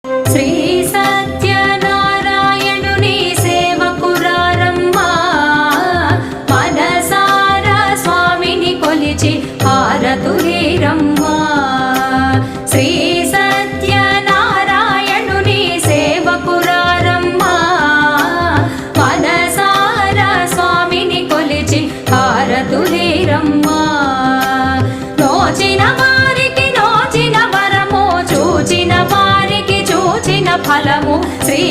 శ్రీ సత్యనారాయణుని సేవకురారమ్మా మనసారా స్వామిని కొలిచి హారతులేరమ్మా శ్రీ సత్యనారాయణుని సేవకురారమ్మా మనసారా స్వామిని కొలిచి హారతులేరమ్మా నోచిన వారికి నోచిన వరము చూచిన వారికి చూచిన ఫలము శ్రీ